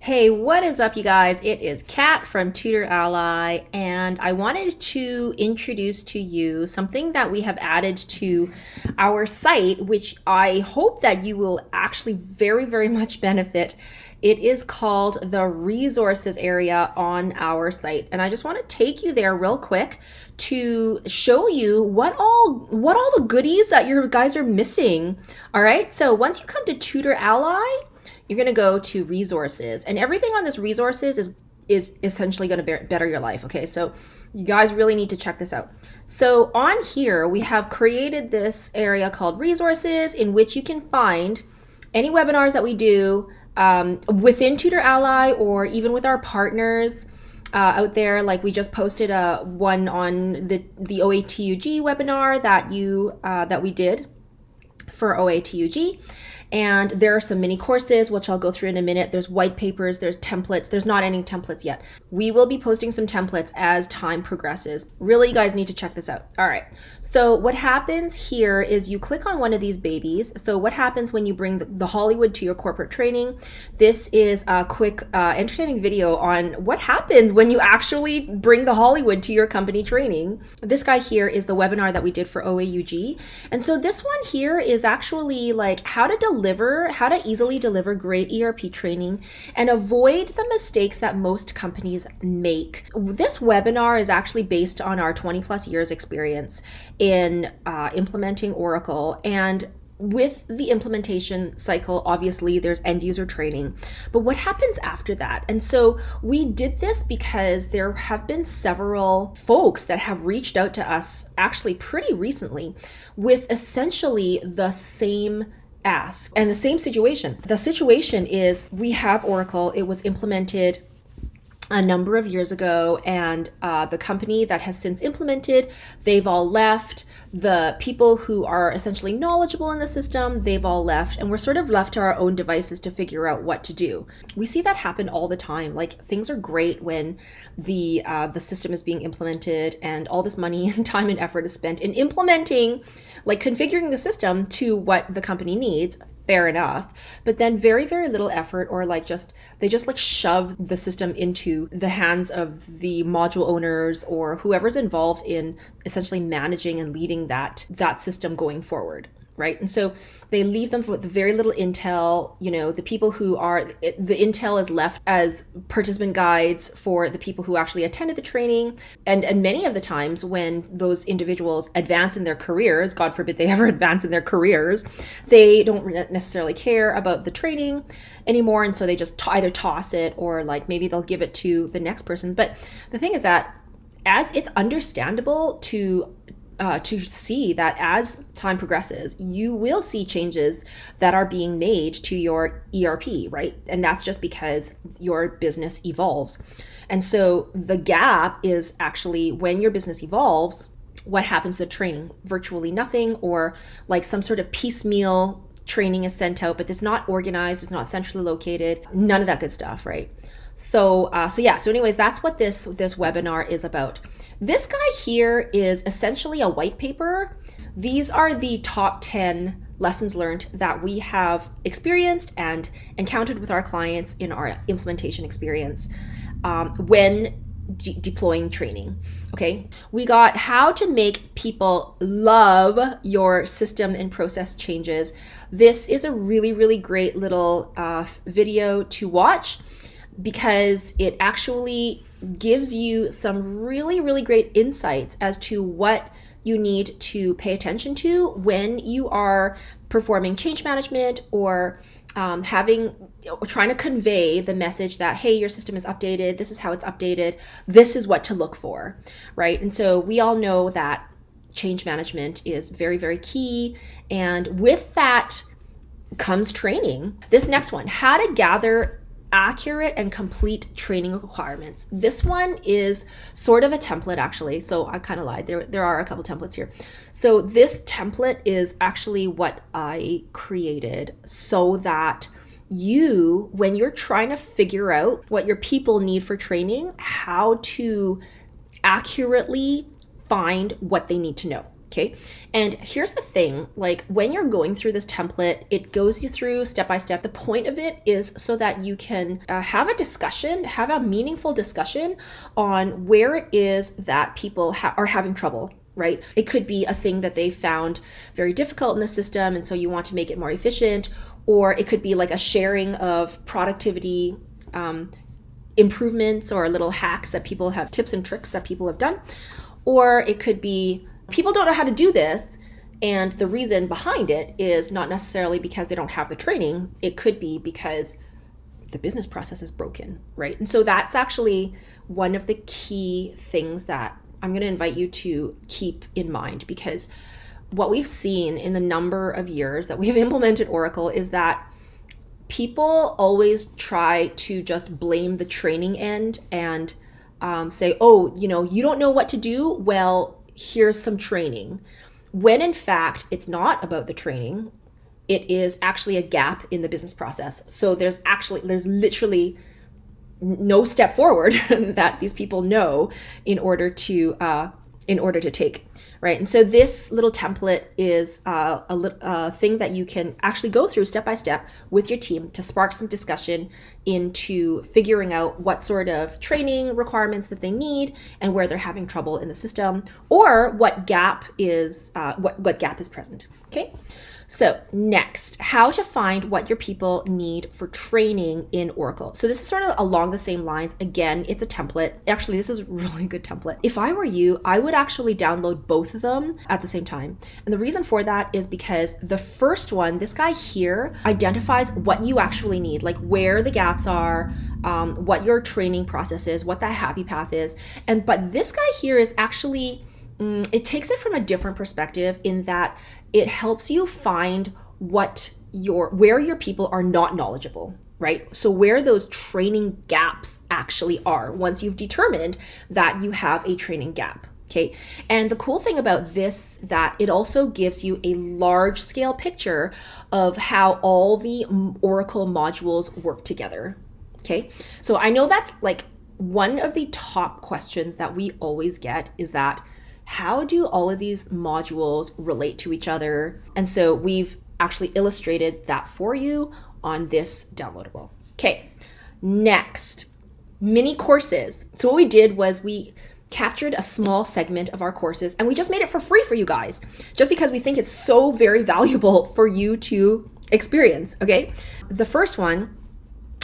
Hey, what is up, you guys? It is Kat from TutorAlly, and I wanted to introduce to you something that we have added to our site, which I hope that you will actually very much benefit. It is called the resources area on our site, and I just want to take you there real quick to show you what all the goodies that your guys are missing. All right, so once you come to TutorAlly, you're going to go to resources, and everything on this resources is essentially going to better your life. Okay, so you guys really need to check this out. So on here we have created this area called resources, in which you can find any webinars that we do within TutorAlly, or even with our partners out there. Like we just posted one on the OATUG webinar that we did for OATUG. And there are some mini courses, which I'll go through in a minute. There's white papers, there's templates. There's not any templates yet. We will be posting some templates as time progresses. Really, you guys need to check this out. All right. So what happens here is you click on one of these babies. So what happens when you bring the Hollywood to your corporate training? This is a quick, entertaining video on what happens when you actually bring the Hollywood to your company training. This guy here is the webinar that we did for OAUG. And so this one here is actually like how to easily deliver great ERP training and avoid the mistakes that most companies make. This webinar is actually based on our 20 plus years experience in implementing Oracle. And with the implementation cycle, obviously there's end user training, but what happens after that? And so we did this because there have been several folks that have reached out to us actually pretty recently with essentially the same ask and the same situation. The situation is we have Oracle. It was implemented a number of years ago, and the company that has since implemented, they've all left. The people who are essentially knowledgeable in the system, they've all left, and we're sort of left to our own devices to figure out what to do. We see that happen all the time. Like, things are great when the system is being implemented and all this money and time and effort is spent in implementing, like configuring the system to what the company needs. Fair enough. But then very little effort, or they just shove the system into the hands of the module owners or whoever's involved in essentially managing and leading that system going forward. Right. And so they leave them with very little intel. The people the intel is left as participant guides for the people who actually attended the training. And many of the times when those individuals advance in their careers, God forbid they ever advance in their careers, they don't necessarily care about the training anymore. And so they just either toss it, or like maybe they'll give it to the next person. But the thing is that as it's understandable to see that as time progresses, you will see changes that are being made to your ERP, right? And that's just because your business evolves. And so the gap is actually when your business evolves, what happens to the training? Virtually nothing, or like some sort of piecemeal training is sent out, but it's not organized, it's not centrally located, none of that good stuff, right? So anyways, that's what this webinar is about. This guy here is essentially a white paper. These are the top 10 lessons learned that we have experienced and encountered with our clients in our implementation experience when deploying training. Okay, we got how to make people love your system and process changes. This is a really great little video to watch, because it actually gives you some really great insights as to what you need to pay attention to when you are performing change management, or trying to convey the message that, hey, your system is updated, this is how it's updated, this is what to look for, right? And so we all know that change management is very key, and with that comes training. This next one, how to gather accurate and complete training requirements. This one is sort of a template, actually. So I kind of lied. There are a couple templates here. So this template is actually what I created so that you, when you're trying to figure out what your people need for training, how to accurately find what they need to know. Okay. And here's the thing, like when you're going through this template, it goes you through step by step. The point of it is so that you can have a discussion, have a meaningful discussion on where it is that people are having trouble, right? It could be a thing that they found very difficult in the system, and so you want to make it more efficient, or it could be like a sharing of productivity improvements or little hacks that people have, tips and tricks that people have done. Or it could be people don't know how to do this, and the reason behind it is not necessarily because they don't have the training. It could be because the business process is broken, right? And so that's actually one of the key things that I'm going to invite you to keep in mind, because what we've seen in the number of years that we've implemented Oracle is that people always try to just blame the training end and say, oh, you don't know what to do. Well, here's some training. When in fact, it's not about the training. It is actually a gap in the business process. So there's literally no step forward that these people know in order to take. Right. And so this little template is a thing that you can actually go through step by step with your team to spark some discussion into figuring out what sort of training requirements that they need and where they're having trouble in the system, or what gap is what gap is present. Okay. So next, how to find what your people need for training in Oracle. So this is sort of along the same lines. Again, it's a template. Actually, this is a really good template. If I were you, I would actually download both of them at the same time. And the reason for that is because the first one, this guy here, identifies what you actually need, like where the gaps are, what your training process is, what that happy path is. But this guy here is actually, it takes it from a different perspective in that it helps you find where your people are not knowledgeable, right? So where those training gaps actually are once you've determined that you have a training gap. Okay. And the cool thing about this, that it also gives you a large scale picture of how all the Oracle modules work together. Okay. So I know that's like one of the top questions that we always get is that, how do all of these modules relate to each other? And so we've actually illustrated that for you on this downloadable. Okay, next, mini courses. So what we did was we captured a small segment of our courses and we just made it for free for you guys, just because we think it's so very valuable for you to experience, okay? The first one,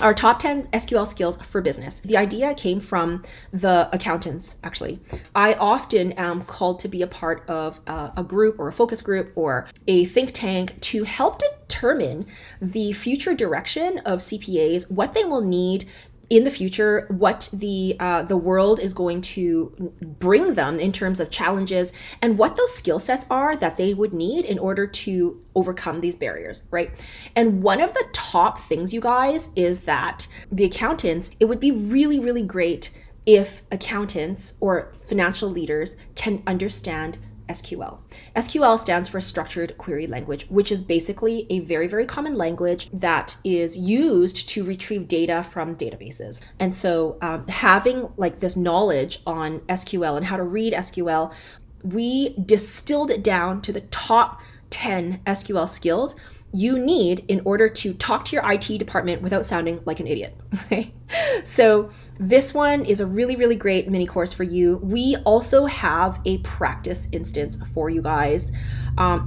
our top 10 SQL skills for business. The idea came from the accountants, actually. I often am called to be a part of a group or a focus group or a think tank to help determine the future direction of CPAs, what they will need in the future, what the world is going to bring them in terms of challenges, and what those skill sets are that they would need in order to overcome these barriers, right? And one of the top things, you guys, is that the accountants, it would be really, really great if accountants or financial leaders can understand SQL. SQL stands for Structured Query Language, which is basically a very, very common language that is used to retrieve data from databases. And so having like this knowledge on SQL and how to read SQL, we distilled it down to the top 10 SQL skills you need in order to talk to your IT department without sounding like an idiot. Okay? So this one is a really, really great mini course for you. We also have a practice instance for you guys.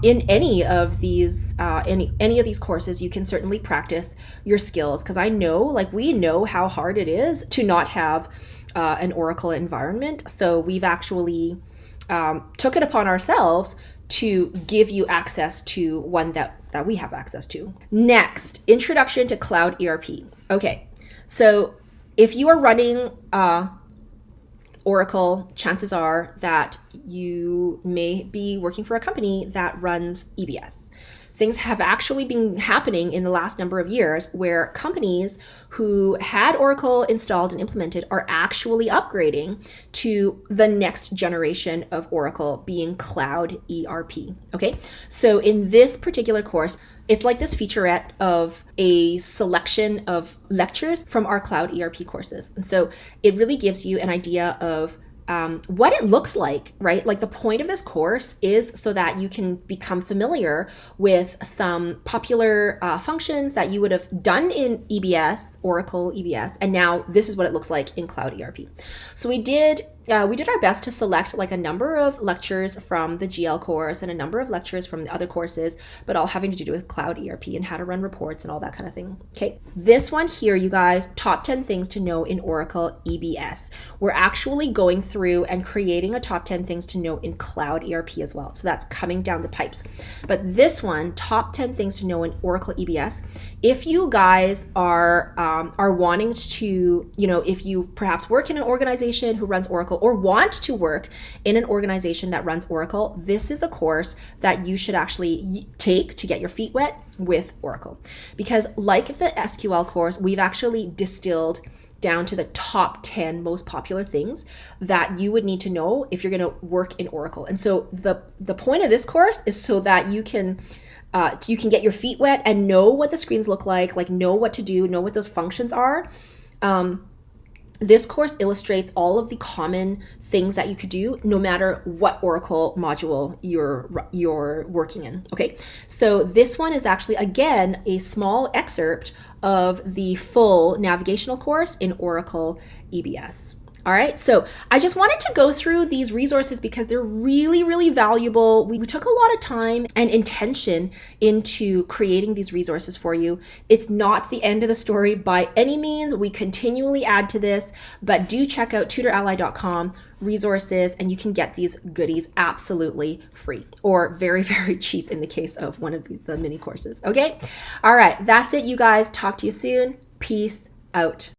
In any of these courses, you can certainly practice your skills, because I know, like, we know how hard it is to not have an Oracle environment. So we've actually took it upon ourselves to give you access to one that we have access to. Next, introduction to cloud ERP. Okay, so if you are running Oracle, chances are that you may be working for a company that runs EBS. Things have actually been happening in the last number of years where companies who had Oracle installed and implemented are actually upgrading to the next generation of Oracle, being cloud ERP. Okay, so in this particular course, it's like this featurette of a selection of lectures from our cloud ERP courses. And so it really gives you an idea of what it looks like, right? Like the point of this course is so that you can become familiar with some popular functions that you would have done in EBS, Oracle EBS, and now this is what it looks like in Cloud ERP. So we did our best to select like a number of lectures from the GL course and a number of lectures from the other courses, but all having to do with Cloud ERP and how to run reports and all that kind of thing. Okay, this one here, you guys, top 10 things to know in Oracle EBS. We're actually going through and creating a top 10 things to know in Cloud ERP as well. So that's coming down the pipes. But this one, top 10 things to know in Oracle EBS, if you guys are wanting to, if you perhaps work in an organization who runs Oracle or want to work in an organization that runs Oracle, this is a course that you should actually take to get your feet wet with Oracle. Because like the SQL course, we've actually distilled down to the top 10 most popular things that you would need to know if you're going to work in Oracle. And so the point of this course is so that you can get your feet wet and know what the screens look like know what to do, know what those functions are. This course illustrates all of the common things that you could do no matter what Oracle module you're working in. Okay, so this one is actually, again, a small excerpt of the full navigational course in Oracle EBS. All right, so I just wanted to go through these resources because they're really, really valuable. We took a lot of time and intention into creating these resources for you. It's not the end of the story by any means. We continually add to this, but do check out tutorally.com resources and you can get these goodies absolutely free or very, very cheap in the case of one of the mini courses. Okay, all right, that's it, you guys. Talk to you soon. Peace out.